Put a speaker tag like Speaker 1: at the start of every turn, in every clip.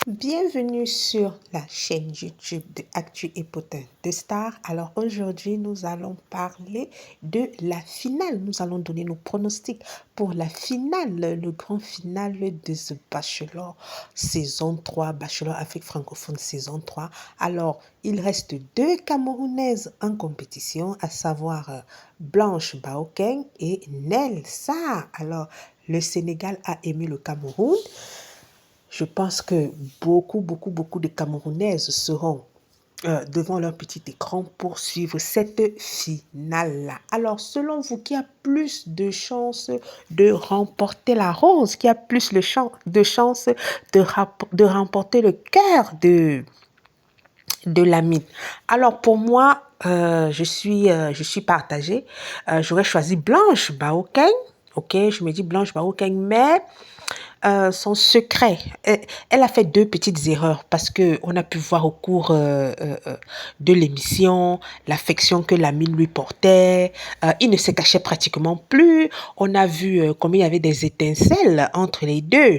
Speaker 1: Bienvenue sur la chaîne YouTube de Actu et Potin de Star. Alors aujourd'hui, nous allons parler de la finale. Nous allons donner nos pronostics pour la finale, le grand final de The Bachelor saison 3, Bachelor Afrique francophone saison 3. Alors, il reste deux Camerounaises en compétition, à savoir Blanche Baokeng et Nelsa. Alors, le Sénégal a aimé le Cameroun. Je pense que beaucoup de Camerounaises seront devant leur petit écran pour suivre cette finale-là. Alors, selon vous, qui a plus de chances de remporter la rose, qui a plus de chances de remporter le cœur de Lamine? Alors, pour moi, je suis partagée. J'aurais choisi Blanche Baokeng. Ok, je me dis Blanche Baokeng, mais son secret, elle a fait deux petites erreurs parce que on a pu voir au cours de l'émission l'affection que Lamine lui portait. Il ne se cachait pratiquement plus. On a vu combien il y avait des étincelles entre les deux.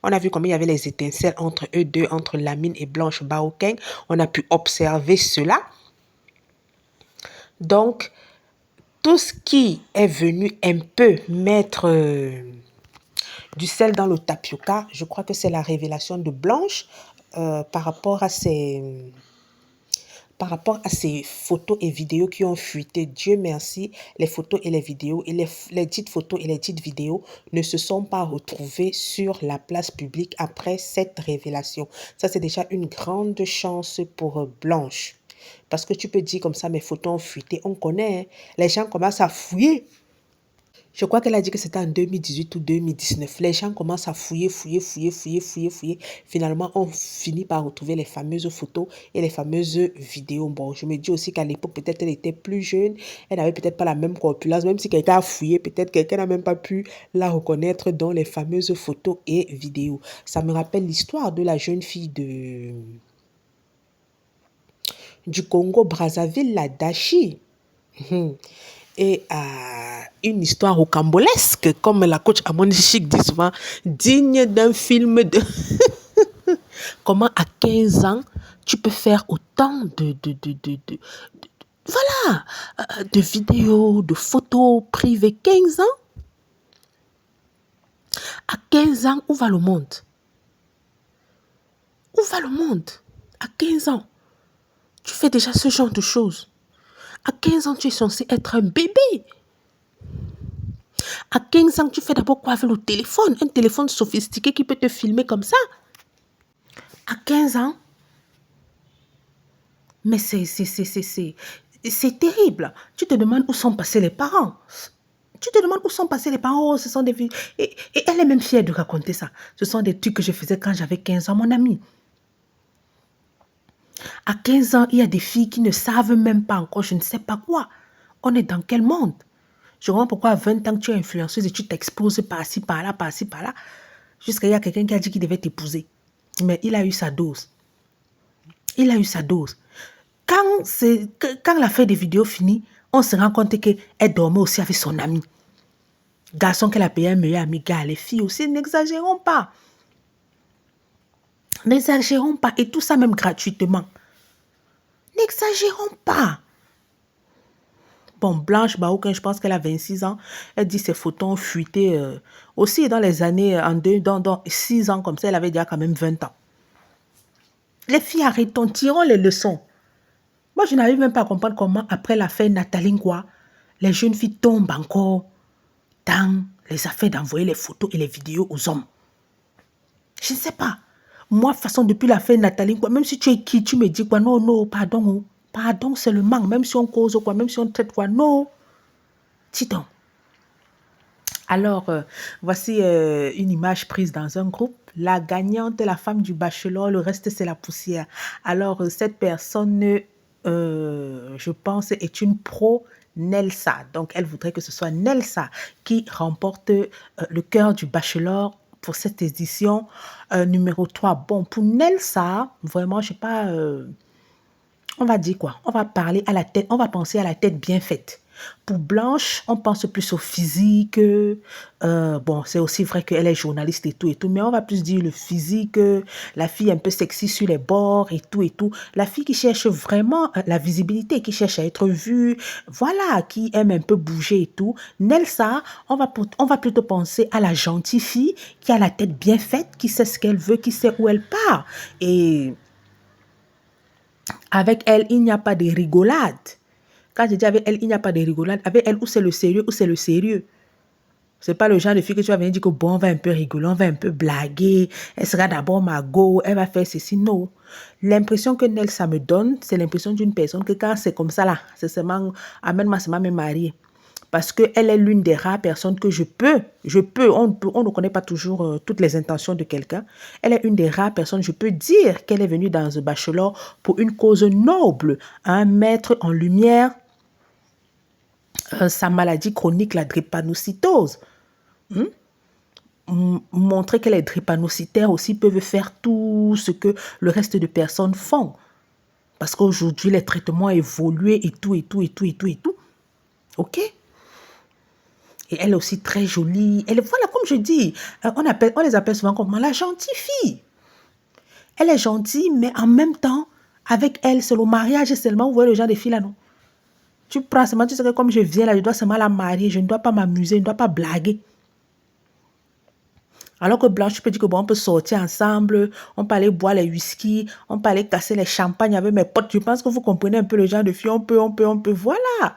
Speaker 1: On a vu combien il y avait les étincelles entre eux deux, entre Lamine et Blanche Baokeng. On a pu observer cela. Donc, tout ce qui est venu un peu mettre du sel dans le tapioca, je crois que c'est la révélation de Blanche par rapport à ces photos et vidéos qui ont fuité. Dieu merci, les photos et les vidéos, et les dites photos et les dites vidéos ne se sont pas retrouvées sur la place publique après cette révélation. Ça, c'est déjà une grande chance pour Blanche. Parce que tu peux dire comme ça, mes photos ont fuité, on connaît, hein. Les gens commencent à fouiller. Je crois qu'elle a dit que c'était en 2018 ou 2019. Les gens commencent à fouiller. Finalement, on finit par retrouver les fameuses photos et les fameuses vidéos. Bon, je me dis aussi qu'à l'époque, peut-être elle était plus jeune. Elle n'avait peut-être pas la même corpulence. Même si quelqu'un a fouillé, peut-être quelqu'un n'a même pas pu la reconnaître dans les fameuses photos et vidéos. Ça me rappelle l'histoire de la jeune fille du Congo-Brazzaville, la Dashi. Et une histoire rocambolesque, comme la coach Amoni Chic dit souvent, digne d'un film de... Comment à 15 ans, tu peux faire autant voilà, de vidéos, de photos privées. 15 ans? À 15 ans, où va le monde? Où va le monde? À 15 ans, tu fais déjà ce genre de choses. À 15 ans, tu es censé être un bébé. À 15 ans, tu fais d'abord quoi avec le téléphone? Un téléphone sophistiqué qui peut te filmer comme ça. À 15 ans? Mais c'est terrible. Tu te demandes où sont passés les parents. Tu te demandes où sont passés les parents. Oh, ce sont des vies. Et elle est même fière de raconter ça. Ce sont des trucs que je faisais quand j'avais 15 ans, mon ami. À 15 ans, il y a des filles qui ne savent même pas encore, je ne sais pas quoi. On est dans quel monde? Je comprends pourquoi à 20 ans, tu es influenceuse et tu t'exposes par-ci, par-là, par-ci, par-là. Jusqu'à il y a quelqu'un qui a dit qu'il devait t'épouser. Mais il a eu sa dose. Il a eu sa dose. Quand la fin des vidéos finit, on se rend compte qu'elle dormait aussi avec son ami. Garçon qu'elle a payé un meilleur ami, gars, les filles aussi, n'exagérons pas. N'exagérons pas. Et tout ça même gratuitement. N'exagérons pas. Bon, Blanche Baoukeng, je pense qu'elle a 26 ans. Elle dit ses photos ont fuité aussi dans les années, dans 6 ans comme ça, elle avait déjà quand même 20 ans. Les filles, arrêtons, tirons les leçons. Moi, je n'arrive même pas à comprendre comment, après l'affaire Nathalie Ngwa, les jeunes filles tombent encore dans les affaires d'envoyer les photos et les vidéos aux hommes. Je ne sais pas. Moi, de toute façon, depuis l'affaire Nathalie Ngwa, même si tu es qui, tu me dis quoi, non, non, pardon. Pardon, c'est le manque. Même si on cause quoi, même si on traite quoi, non. Dis donc. Alors, voici une image prise dans un groupe. La gagnante est la femme du bachelor, le reste, c'est la poussière. Alors, cette personne, je pense, est une pro Nelsa. Donc, elle voudrait que ce soit Nelsa qui remporte le cœur du bachelor pour cette édition numéro 3. Bon, pour Nelsa, vraiment, je ne sais pas... on va dire quoi? On va parler à la tête, on va penser à la tête bien faite. Pour Blanche, on pense plus au physique. Bon, c'est aussi vrai qu'elle est journaliste et tout, mais on va plus dire le physique, la fille un peu sexy sur les bords et tout et tout. La fille qui cherche vraiment la visibilité, qui cherche à être vue, voilà, qui aime un peu bouger et tout. Nelsa, on va plutôt penser à la gentille fille qui a la tête bien faite, qui sait ce qu'elle veut, qui sait où elle part. Et avec elle, il n'y a pas de rigolade. Quand je dis avec elle, il n'y a pas de rigolade. Avec elle, où c'est le sérieux, où c'est le sérieux. C'est pas le genre de fille que tu vas venir dire que bon, on va un peu rigoler, on va un peu blaguer. Elle sera d'abord ma go, elle va faire ceci. Non. L'impression que Nelsa me donne, c'est l'impression d'une personne que quand c'est comme ça là, c'est seulement, amène-moi seulement me marier. Parce qu'elle est l'une des rares personnes que on ne connaît pas toujours toutes les intentions de quelqu'un. Elle est une des rares personnes, je peux dire qu'elle est venue dans The Bachelor pour une cause noble, mettre en lumière sa maladie chronique, la drépanocytose. Montrer que les drépanocytaires aussi peuvent faire tout ce que le reste de personnes font. Parce qu'aujourd'hui, les traitements ont évolué et tout, et tout, et tout, et tout, et tout. OK? Et elle est aussi très jolie. Elle, voilà, comme je dis, on les appelle souvent comme la gentille fille. Elle est gentille, mais en même temps, avec elle, c'est le mariage seulement. Vous voyez le genre de fille là, non? Tu prends seulement, tu sais que comme je viens là, je dois seulement la marier, je ne dois pas m'amuser, je ne dois pas blaguer. Alors que Blanche, tu peux dire que bon, on peut sortir ensemble, on peut aller boire les whisky, on peut aller casser les champagnes avec mes potes. Je pense que vous comprenez un peu le genre de fille, on peut, voilà.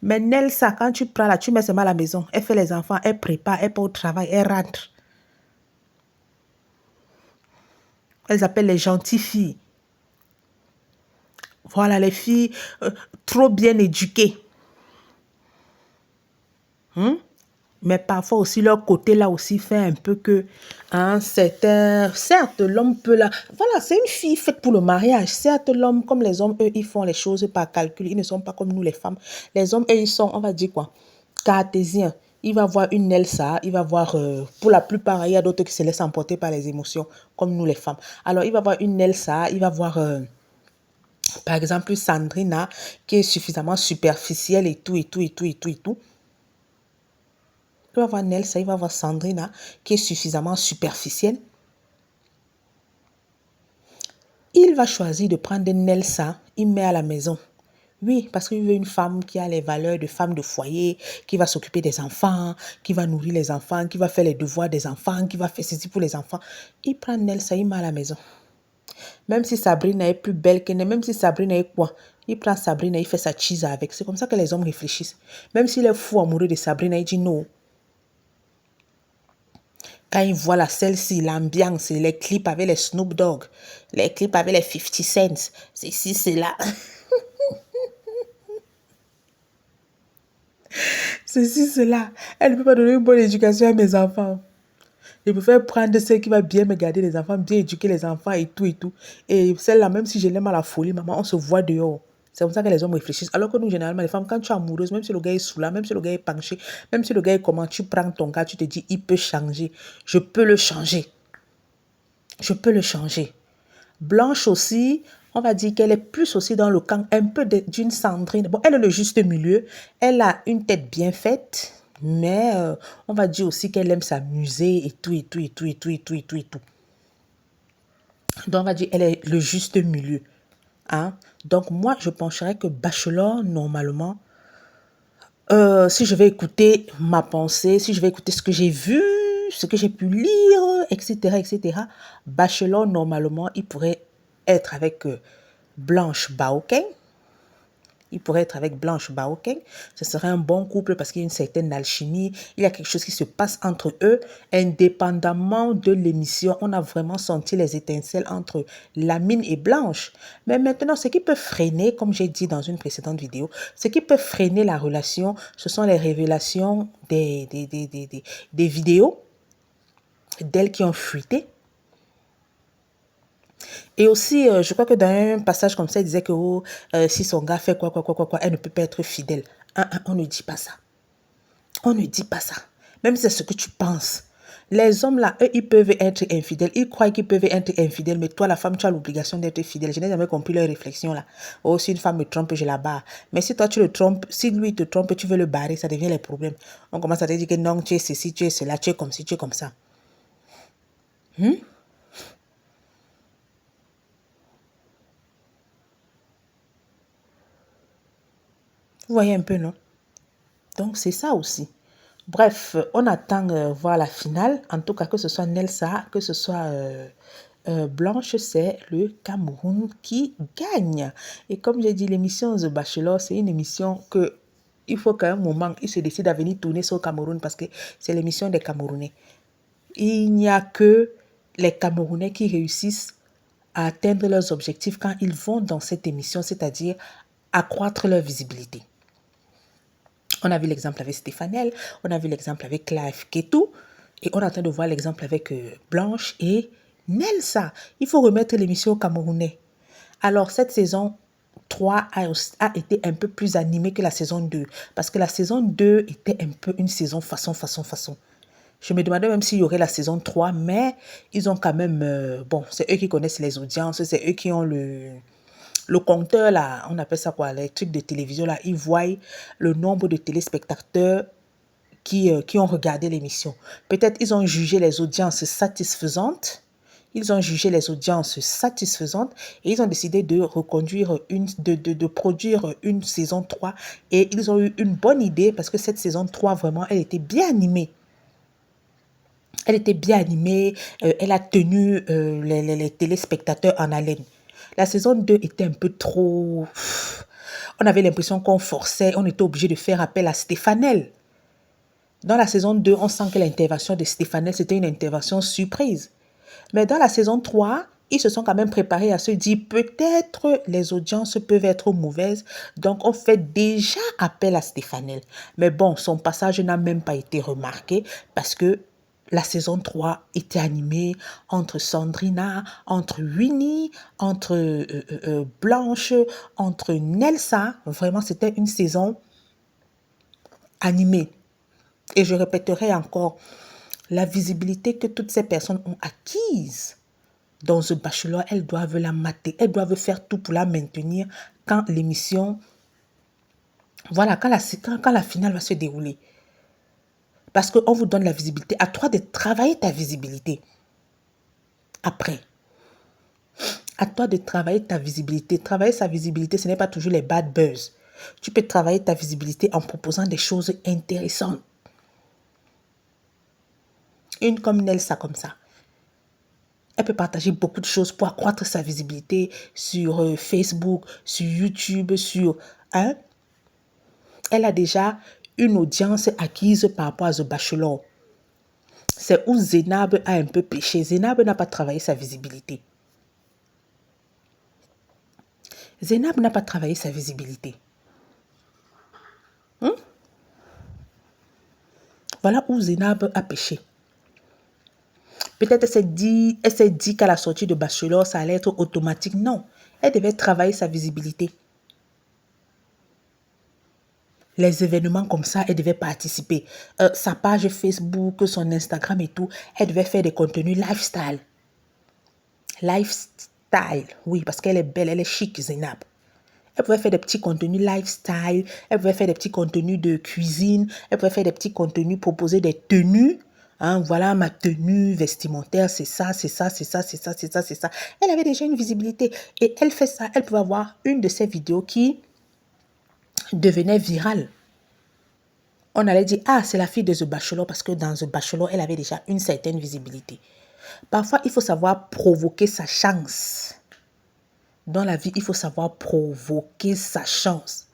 Speaker 1: Mais Nelsa, quand tu prends là, tu mets seulement à la maison, elle fait les enfants, elle prépare, elle part au travail, elle rentre. Elles appellent les gentilles filles. Voilà, les filles trop bien éduquées. Mais parfois aussi, leur côté là aussi fait un peu que, certes, l'homme peut là, voilà, c'est une fille faite pour le mariage. Certes, l'homme, comme les hommes, eux, ils font les choses par calcul. Ils ne sont pas comme nous, les femmes. Les hommes, eux, ils sont, on va dire quoi, cartésiens. Il va voir une Elsa, il va voir, pour la plupart, il y a d'autres qui se laissent emporter par les émotions, comme nous, les femmes. Alors, il va voir une Elsa, il va voir, par exemple, Sandrina, qui est suffisamment superficielle et tout, et tout, et tout, et tout, et tout. Il va voir Nelsa, il va voir Sandrina, qui est suffisamment superficielle. Il va choisir de prendre Nelsa, il met à la maison. Oui, parce qu'il veut une femme qui a les valeurs de femme de foyer, qui va s'occuper des enfants, qui va nourrir les enfants, qui va faire les devoirs des enfants, qui va faire ceci pour les enfants. Il prend Nelsa, il met à la maison. Même si Sabrina est plus belle qu'elle, même si Sabrina est quoi, il prend Sabrina, il fait sa cheese avec. C'est comme ça que les hommes réfléchissent. Même s'il est fou amoureux de Sabrina, il dit non. Quand il voit la celle-ci, l'ambiance, les clips avec les Snoop Dogg, les clips avec les 50 Cent, c'est ici, c'est là. Ceci, c'est là. Elle ne peut pas donner une bonne éducation à mes enfants. Je préfère prendre celle qui va bien me garder les enfants, bien éduquer les enfants et tout et tout. Et celle-là, même si je l'aime à la folie, maman, on se voit dehors. C'est comme ça que les hommes réfléchissent. Alors que nous, généralement, les femmes, quand tu es amoureuse, même si le gars est sous là, même si le gars est penché, même si le gars est comment, tu prends ton gars, tu te dis, il peut changer. Je peux le changer. Je peux le changer. Blanche aussi, on va dire qu'elle est plus aussi dans le camp un peu d'une Sandrine. Bon, elle est le juste milieu. Elle a une tête bien faite, mais on va dire aussi qu'elle aime s'amuser et tout, et tout, et tout, et tout, et tout, et tout, et tout. Donc, on va dire qu'elle est le juste milieu. Hein? Donc, moi, je pencherais que Bachelor, normalement, si je vais écouter ma pensée, si je vais écouter ce que j'ai vu, ce que j'ai pu lire, etc., etc., Bachelor, normalement, il pourrait être avec Blanche Baoken. Il pourrait être avec Blanche Baoken. Ce serait un bon couple parce qu'il y a une certaine alchimie. Il y a quelque chose qui se passe entre eux. Indépendamment de l'émission, on a vraiment senti les étincelles entre Lamine et Blanche. Mais maintenant, ce qui peut freiner, comme j'ai dit dans une précédente vidéo, ce qui peut freiner la relation, ce sont les révélations des vidéos d'elles qui ont fuité. Et aussi, je crois que dans un passage comme ça, il disait que si son gars fait quoi, elle ne peut pas être fidèle. On ne dit pas ça. On ne dit pas ça. Même si c'est ce que tu penses. Les hommes là, eux, ils peuvent être infidèles. Ils croient qu'ils peuvent être infidèles, mais toi, la femme, tu as l'obligation d'être fidèle. Je n'ai jamais compris leur réflexion là. Oh, si une femme me trompe, je la barre. Mais si toi, tu le trompes, si lui te trompe, tu veux le barrer, ça devient les problèmes. On commence à te dire que non, tu es ceci, tu es cela, tu es comme ci, tu es comme ça. Vous voyez un peu, non? Donc, c'est ça aussi. Bref, on attend voir la finale. En tout cas, que ce soit Nelsa, que ce soit Blanche, c'est le Cameroun qui gagne. Et comme j'ai dit, l'émission The Bachelor, c'est une émission que il faut qu'à un moment, ils se décident à venir tourner sur le Cameroun parce que c'est l'émission des Camerounais. Il n'y a que les Camerounais qui réussissent à atteindre leurs objectifs quand ils vont dans cette émission, c'est-à-dire accroître leur visibilité. On a vu l'exemple avec Stéphanel, on a vu l'exemple avec Clive Ketou, et on est en train de voir l'exemple avec Blanche et Nelsa. Il faut remettre l'émission au Camerounais. Alors, cette saison 3 a été un peu plus animée que la saison 2, parce que la saison 2 était un peu une saison façon. Je me demandais même s'il y aurait la saison 3, mais ils ont quand même... bon, c'est eux qui connaissent les audiences, c'est eux qui ont le compteur, là, on appelle ça quoi, les trucs de télévision, là, ils voient le nombre de téléspectateurs qui ont regardé l'émission. Peut-être ils ont jugé les audiences satisfaisantes. Ils ont jugé les audiences satisfaisantes et ils ont décidé de reconduire de produire une saison 3. Et ils ont eu une bonne idée parce que cette saison 3, vraiment, elle était bien animée. Elle était bien animée, elle a tenu les téléspectateurs en haleine. La saison 2 était un peu trop... On avait l'impression qu'on forçait, on était obligé de faire appel à Stéphanel. Dans la saison 2, on sent que l'intervention de Stéphanel, c'était une intervention surprise. Mais dans la saison 3, ils se sont quand même préparés à se dire peut-être les audiences peuvent être mauvaises, donc on fait déjà appel à Stéphanel. Mais bon, son passage n'a même pas été remarqué parce que la saison 3 était animée entre Sandrina, entre Winnie, entre Blanche, entre Nelsa. Vraiment, c'était une saison animée. Et je répéterai encore, la visibilité que toutes ces personnes ont acquise dans ce bachelor, elles doivent la mater, elles doivent faire tout pour la maintenir quand l'émission, voilà, quand la finale va se dérouler. Parce qu'on vous donne la visibilité. À toi de travailler ta visibilité. Après. À toi de travailler ta visibilité. Travailler sa visibilité, ce n'est pas toujours les bad buzz. Tu peux travailler ta visibilité en proposant des choses intéressantes. Une comme Nelsa, comme ça. Elle peut partager beaucoup de choses pour accroître sa visibilité sur Facebook, sur YouTube, sur... Hein? Elle a déjà une audience acquise par rapport à The Bachelor. C'est où Zénab a un peu péché. Zénab n'a pas travaillé sa visibilité. Zénab n'a pas travaillé sa visibilité. Voilà où Zénab a péché. Peut-être elle s'est dit qu'à la sortie de Bachelor, ça allait être automatique. Non, elle devait travailler sa visibilité. Les événements comme ça, elle devait participer. Sa page Facebook, son Instagram et tout, elle devait faire des contenus lifestyle. Lifestyle, oui, parce qu'elle est belle, elle est chic, Zénab. Elle pouvait faire des petits contenus lifestyle, elle pouvait faire des petits contenus de cuisine, elle pouvait faire des petits contenus, proposer des tenues. Hein, voilà ma tenue vestimentaire, c'est ça, c'est ça, c'est ça, c'est ça, c'est ça, c'est ça. Elle avait déjà une visibilité et elle fait ça. Elle pouvait avoir une de ses vidéos qui devenait virale. On allait dire, ah, c'est la fille de The Bachelor parce que dans The Bachelor, elle avait déjà une certaine visibilité. Parfois, il faut savoir provoquer sa chance. Dans la vie, il faut savoir provoquer sa chance.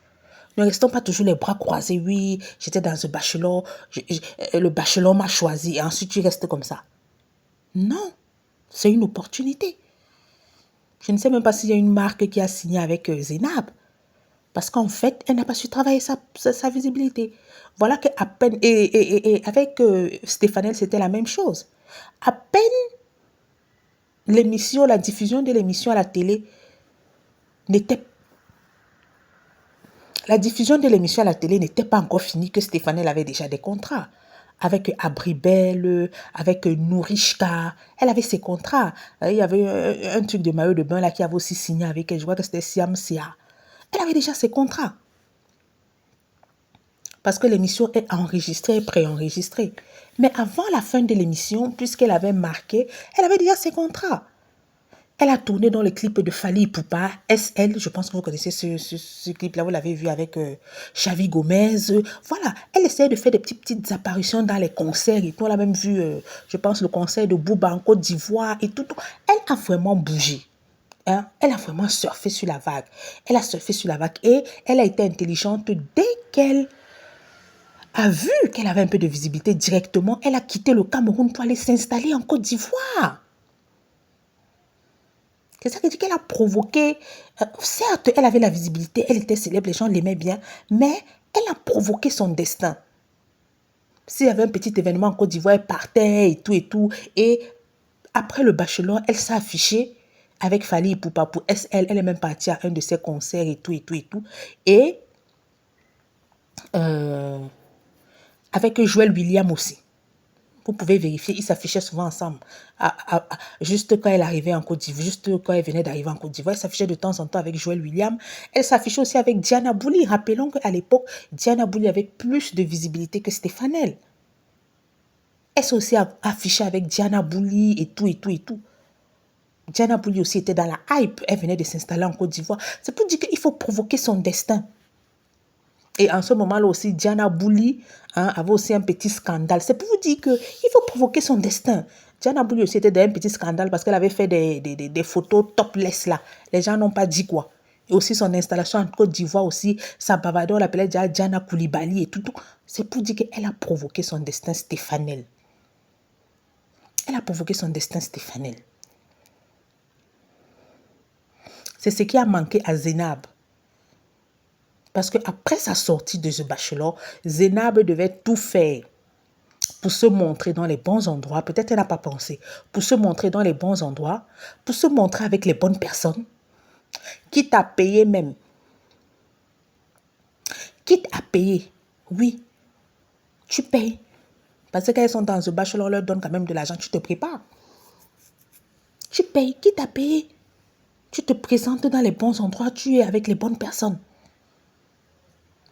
Speaker 1: Ne restons pas toujours les bras croisés. Oui, j'étais dans The Bachelor, le Bachelor m'a choisi et ensuite tu restes comme ça. Non, c'est une opportunité. Je ne sais même pas s'il y a une marque qui a signé avec Zénab. Parce qu'en fait, elle n'a pas su travailler sa visibilité. Voilà qu'à peine... Et avec Stéphanel, c'était la même chose. À peine l'émission, la diffusion de l'émission à la télé n'était... La diffusion de l'émission à la télé n'était pas encore finie que Stéphanel avait déjà des contrats. avec Abribel, avec Nourishka. Elle avait ses contrats. Il y avait un truc de maillot de bain là qui avait aussi signé avec elle. Je crois que c'était Siam Sia. Elle avait déjà ses contrats. Parce que l'émission est enregistrée, préenregistrée. Mais avant la fin de l'émission, puisqu'elle avait marqué, elle avait déjà ses contrats. Elle a tourné dans le clip de Fally Ipupa, SL, je pense que vous connaissez ce clip-là, vous l'avez vu avec Xavi Gomez. Voilà, elle essayait de faire des petites apparitions dans les concerts et tout. On a même vu, je pense, le concert de Booba en Côte d'Ivoire et tout. Elle a vraiment bougé. Hein? Elle a vraiment surfé sur la vague. Elle a surfé sur la vague et elle a été intelligente dès qu'elle a vu qu'elle avait un peu de visibilité directement. Elle a quitté le Cameroun pour aller s'installer en Côte d'Ivoire. C'est ça qui dit qu'elle a provoqué. Certes, elle avait la visibilité, elle était célèbre, les gens l'aimaient bien, mais elle a provoqué son destin. S'il y avait un petit événement en Côte d'Ivoire, elle partait et tout et tout. Et après le bachelor, elle s'est affichée avec Fally Ipupa pour SL. Elle est même partie à un de ses concerts et tout et tout et tout. Et avec Joël William aussi. Vous pouvez vérifier, ils s'affichaient souvent ensemble. Juste quand elle arrivait en Côte d'Ivoire, juste quand elle venait d'arriver en Côte d'Ivoire, elle s'affichait de temps en temps avec Joël William. Elle s'affichait aussi avec Diana Bouli. Rappelons qu'à l'époque, Diana Bouli avait plus de visibilité que Stéphanel. Elle s'est aussi affichée avec Diana Bouli et tout et tout et tout. Diana Bouli aussi était dans la hype. Elle venait de s'installer en Côte d'Ivoire. C'est pour dire qu'il faut provoquer son destin. Et en ce moment-là aussi, Diana Bouli avait aussi un petit scandale. C'est pour vous dire qu'il faut provoquer son destin. Diana Bouli aussi était dans un petit scandale parce qu'elle avait fait des photos topless là. Les gens n'ont pas dit quoi. Et aussi son installation en Côte d'Ivoire aussi, sa bavarde, on l'appelait Diana Koulibaly et tout. C'est pour dire qu'elle a provoqué son destin Stéphanel. Elle a provoqué son destin Stéphanel. C'est ce qui a manqué à Zénab. Parce qu'après sa sortie de ce bachelor, Zénab devait tout faire pour se montrer dans les bons endroits. Peut-être elle n'a pas pensé. Pour se montrer dans les bons endroits, pour se montrer avec les bonnes personnes, quitte à payer même. Quitte à payer, oui, tu payes. Parce que quand elles sont dans ce bachelor, on leur donne quand même de l'argent, tu te prépares. Tu payes, quitte à payer. Tu te présentes dans les bons endroits, tu es avec les bonnes personnes.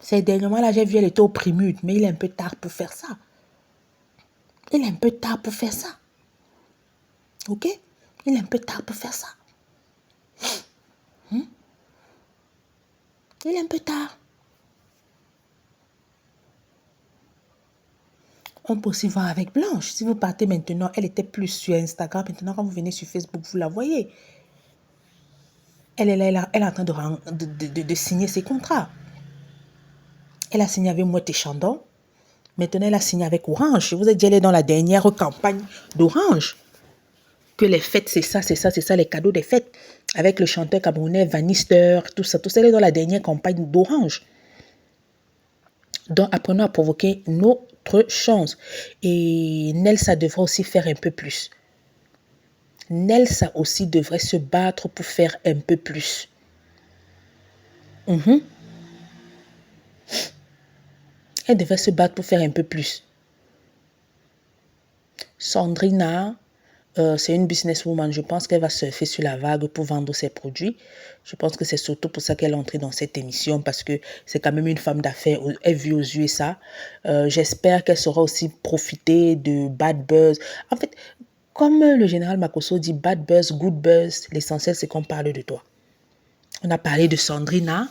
Speaker 1: Ces dernièrement, là, j'ai vu, elle était au Primude, mais il est un peu tard pour faire ça. Il est un peu tard pour faire ça. Ok? Il est un peu tard pour faire ça. Il est un peu tard. On peut aussi voir avec Blanche. Si vous partez maintenant, elle était plus sur Instagram. Maintenant, quand vous venez sur Facebook, vous la voyez. Elle est en train de signer ses contrats. Elle a signé avec Moët et Chandon. Maintenant, elle a signé avec Orange. Vous êtes déjà allé dans la dernière campagne d'Orange. Que les fêtes, c'est ça, les cadeaux des fêtes. Avec le chanteur camerounais Vanister, tout ça. Elle est dans la dernière campagne d'Orange. Donc, apprenons à provoquer notre chance. Et Nelsa devrait aussi faire un peu plus. Nelsa aussi devrait se battre pour faire un peu plus. Elle devrait se battre pour faire un peu plus. Sandrina, c'est une businesswoman. Je pense qu'elle va surfer sur la vague pour vendre ses produits. Je pense que c'est surtout pour ça qu'elle est entrée dans cette émission, parce que c'est quand même une femme d'affaires. Elle vit aux USA. J'espère qu'elle saura aussi profiter de bad buzz. En fait, comme le général Makosso dit, bad buzz, good buzz, l'essentiel c'est qu'on parle de toi. On a parlé de Sandrina.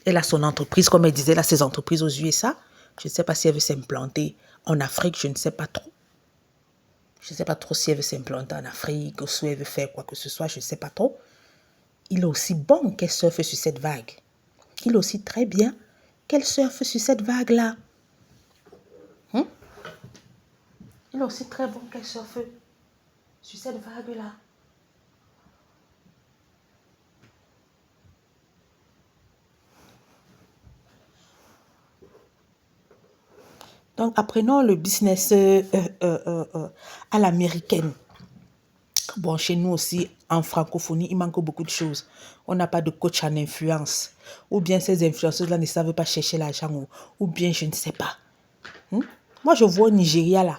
Speaker 1: Elle a son entreprise, comme elle disait, là, ses entreprises aux USA. Je ne sais pas si elle veut s'implanter en Afrique, je ne sais pas trop. Je ne sais pas trop si elle veut s'implanter en Afrique ou si elle veut faire quoi que ce soit, je ne sais pas trop. Il est aussi bon qu'elle surfe sur cette vague. Il est aussi très bien qu'elle surfe sur cette vague-là. Il est aussi très bon qu'elle surfe sur cette vague-là. Donc, apprenons le business à l'américaine. Bon, chez nous aussi, en francophonie, il manque beaucoup de choses. On n'a pas de coach en influence. Ou bien ces influenceuses-là ne savent pas chercher l'argent. Ou bien, je ne sais pas. Moi, je vois au Nigeria, là,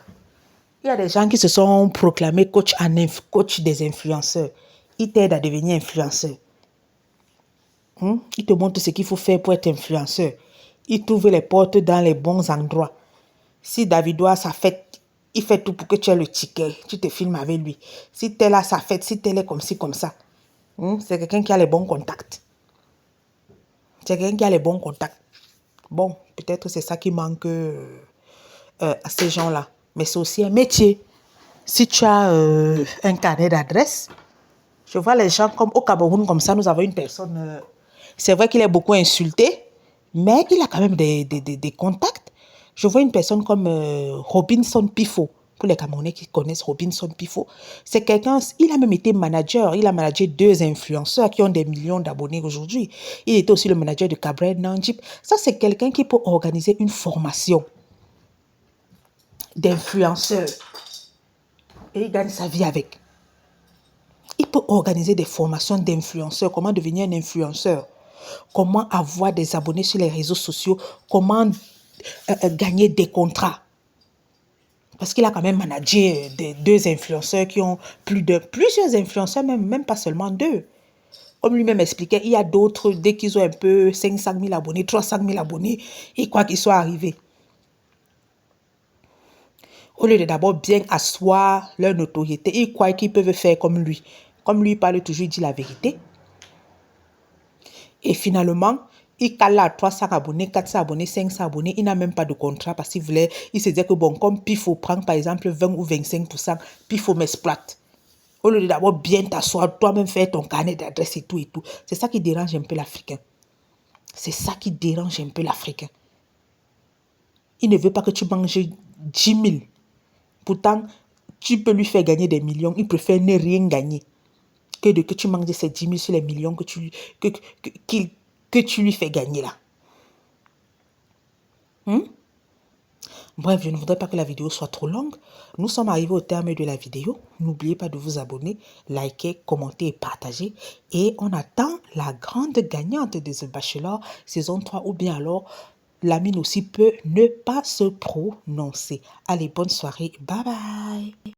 Speaker 1: il y a des gens qui se sont proclamés coach des influenceurs. Ils t'aident à devenir influenceur. Ils te montrent ce qu'il faut faire pour être influenceur. Ils t'ouvrent les portes dans les bons endroits. Si Davido a sa fête, il fait tout pour que tu aies le ticket. Tu te filmes avec lui. Si tel a sa fête, si tel est comme ci, comme ça. C'est quelqu'un qui a les bons contacts. C'est quelqu'un qui a les bons contacts. Bon, peut-être c'est ça qui manque à ces gens-là. Mais c'est aussi un métier. Si tu as un carnet d'adresses, je vois les gens comme au Cameroun, comme ça, nous avons une personne. C'est vrai qu'il est beaucoup insulté, mais il a quand même des contacts. Je vois une personne comme Robinson Pifo. Pour les Camerounais qui connaissent Robinson Pifo, c'est quelqu'un, il a même été manager. Il a managé 2 influenceurs qui ont des millions d'abonnés aujourd'hui. Il était aussi le manager de Cabrel Nandjip. Ça, c'est quelqu'un qui peut organiser une formation d'influenceurs. Et il gagne sa vie avec. Il peut organiser des formations d'influenceurs, comment devenir un influenceur, comment avoir des abonnés sur les réseaux sociaux, comment gagner des contrats. Parce qu'il a quand même managé des 2 influenceurs qui ont plusieurs influenceurs, même pas seulement 2. Comme lui-même expliquait, il y a d'autres, dès qu'ils ont un peu 500 000 abonnés, 300 000 abonnés, ils croient qu'ils sont arrivés. Au lieu de d'abord bien asseoir leur notoriété, ils croient qu'ils peuvent faire comme lui. Comme lui, il parle toujours, il dit la vérité. Et finalement, il cale à 300 abonnés, 400 abonnés, 500 abonnés. Il n'a même pas de contrat parce qu'il se disait que bon, comme Pifo prend par exemple 20 ou 25%, Pifo m'exploite. Au lieu de d'abord bien t'asseoir, toi-même faire ton carnet d'adresse et tout et tout. C'est ça qui dérange un peu l'Africain. C'est ça qui dérange un peu l'Africain. Il ne veut pas que tu manges 10 000. Pourtant, tu peux lui faire gagner des millions. Il préfère ne rien gagner que tu manges ces 10 000 sur les millions que tu lui fais gagner là. Bref, je ne voudrais pas que la vidéo soit trop longue. Nous sommes arrivés au terme de la vidéo. N'oubliez pas de vous abonner, liker, commenter et partager. Et on attend la grande gagnante de The Bachelor saison 3 ou bien alors Lamine aussi peut ne pas se prononcer. Allez, bonne soirée. Bye bye.